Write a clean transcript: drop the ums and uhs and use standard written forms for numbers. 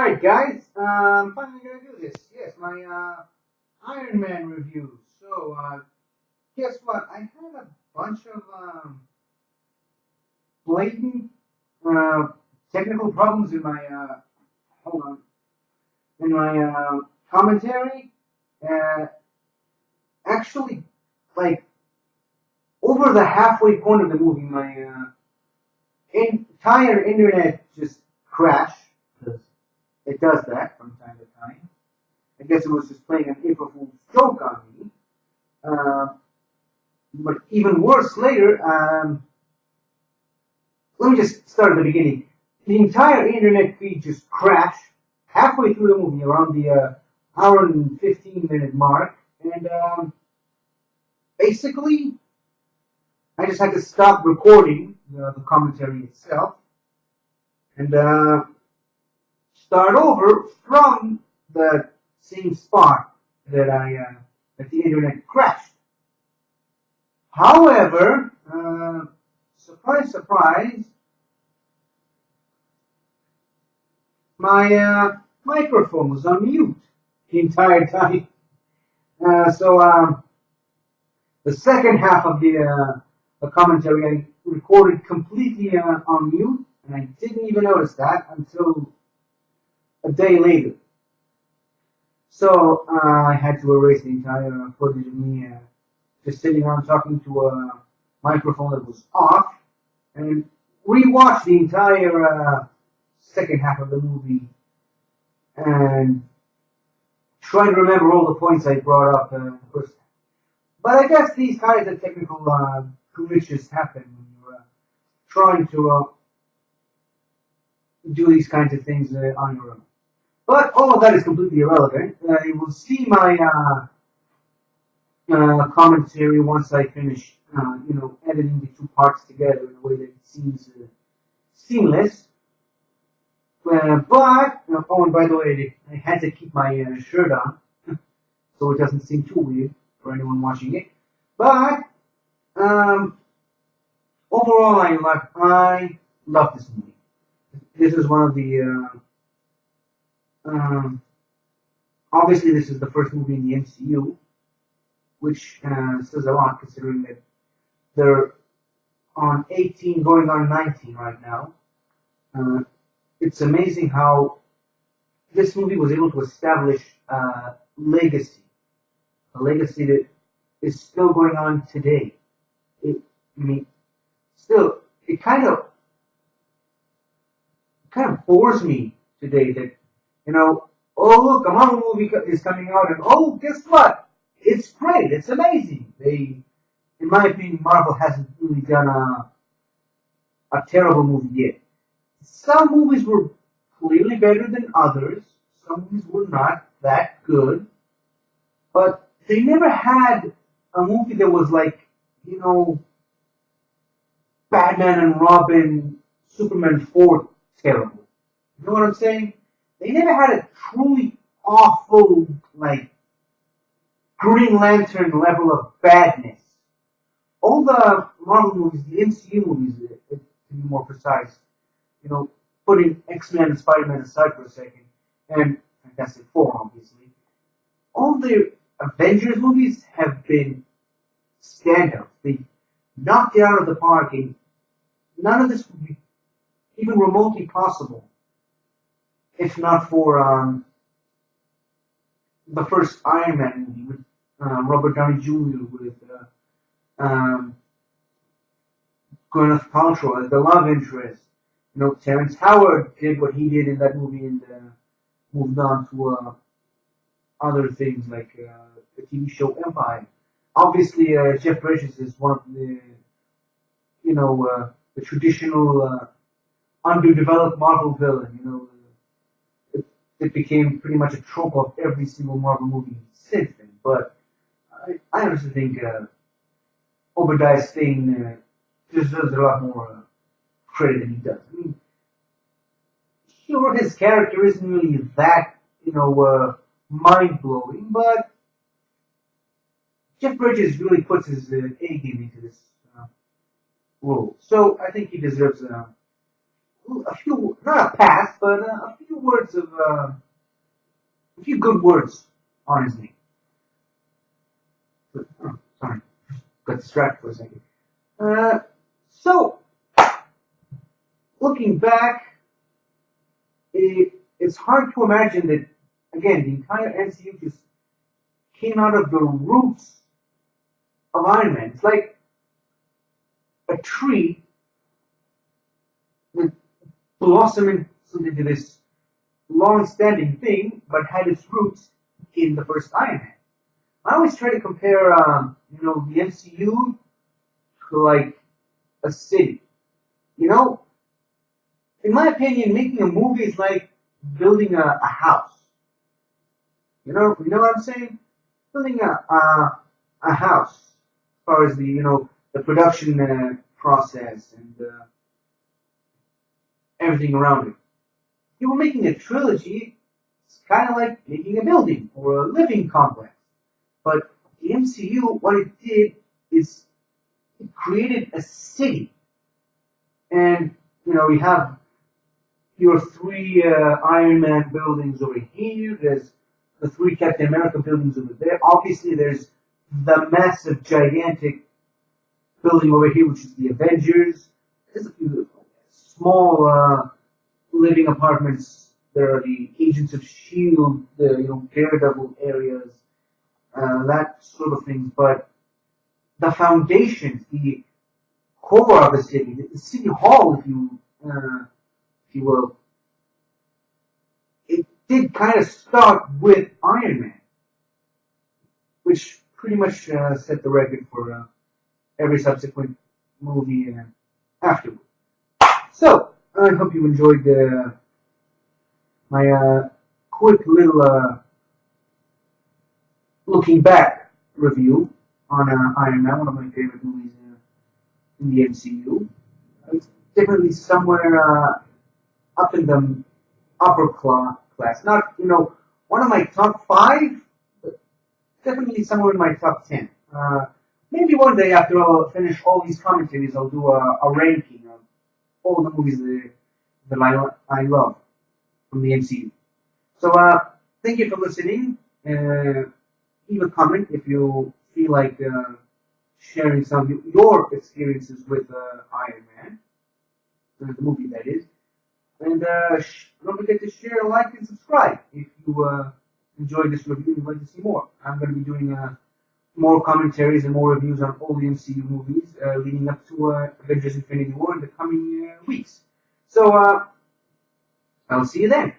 Alright guys, finally gonna do this. Yes, my Iron Man review. So, guess what? I had a bunch of blatant technical problems in my, hold on, in my commentary. Uh, Actually, like, over the halfway point of the movie, my entire internet just crashed. It does that from time to time. I guess it was just playing an April Fool's joke on me. But even worse later, let me just start at the beginning. The entire internet feed just crashed halfway through the movie, around the hour and 15-minute mark. And basically, I just had to stop recording the commentary itself and start over from the same spot that that the internet crashed. However, surprise, surprise, my microphone was on mute the entire time. So the second half of the commentary I recorded completely on mute, and I didn't even notice that until a day later. So I had to erase the entire footage of me just sitting around talking to a microphone that was off, and rewatch the entire second half of the movie and try to remember all the points I brought up in the first half. But I guess these kinds of technical glitches happen when you're trying to do these kinds of things on your own. But all of that is completely irrelevant. You will see my commentary once I finish, editing the two parts together in a way that it seems seamless. Oh, and by the way, I had to keep my shirt on, so it doesn't seem too weird for anyone watching it. But overall, I love this movie. This is one of the obviously, this is the first movie in the MCU, which says a lot considering that they're on 18 going on 19 right now. It's amazing how this movie was able to establish a legacy that is still going on today. It kind of bores me today that, oh look, a Marvel movie is coming out, and oh, guess what? It's great, it's amazing. In my opinion, Marvel hasn't really done a terrible movie yet. Some movies were clearly better than others. Some movies were not that good. But they never had a movie that was like, Batman and Robin, Superman 4 terrible. You know what I'm saying? They never had a truly awful, like, Green Lantern level of badness. All the Marvel movies, the MCU movies, to be more precise, putting X-Men and Spider-Man aside for a second, and Fantastic Four, obviously, all the Avengers movies have been standouts. They knocked it out of the park, and none of this would be even remotely possible if not for the first Iron Man movie with Robert Downey Jr. with Gwyneth Paltrow as the love interest. Terrence Howard did what he did in that movie and moved on to other things like the TV show Empire. Obviously, Jeff Bridges is one of the, the traditional underdeveloped Marvel villain. It became pretty much a trope of every single Marvel movie since then. But I honestly think Obadiah Stane deserves a lot more credit than he does. I mean, sure, his character isn't really that, mind-blowing, but Jeff Bridges really puts his A-game into this role. So I think he deserves a few, not a pass, but a few words of a few good words on his name. Oh, sorry, got distracted for a second. So, looking back, it's hard to imagine that, again, the entire MCU just came out of the roots of Iron Man. It's like a tree that blossomed into this long-standing thing, but had its roots in the first Iron Man. I always try to compare, the MCU to like a city. In my opinion, making a movie is like building a house. You know what I'm saying? Building a house, as far as the production process and everything around it. If you were making a trilogy, it's kind of like making a building or a living complex. But the MCU, what it did is it created a city. And, we have your 3 Iron Man buildings over here. There's the 3 Captain America buildings over there. Obviously, there's the massive, gigantic building over here, which is the Avengers. There's a few small living apartments. There are the Agents of S.H.I.E.L.D., the Daredevil areas, that sort of thing. But the foundations, the core of the city, the city hall, if you will, it did kind of start with Iron Man, which pretty much set the record for every subsequent movie afterward. So, I hope you enjoyed my quick little looking back review on Iron Man, one of my favorite movies in the MCU. It's definitely somewhere up in the upper class. Not, one of my top 5, but definitely somewhere in my top 10. Maybe one day after I'll finish all these commentaries, I'll do a ranking of all the movies that I love from the MCU. So, thank you for listening. Leave a comment if you feel like sharing some of your experiences with Iron Man, the movie that is. And don't forget to share, like, and subscribe if you enjoyed this review and would like to see more. I'm going to be doing more commentaries and more reviews on all the MCU movies leading up to Avengers Infinity War in the coming weeks. So, I'll see you then.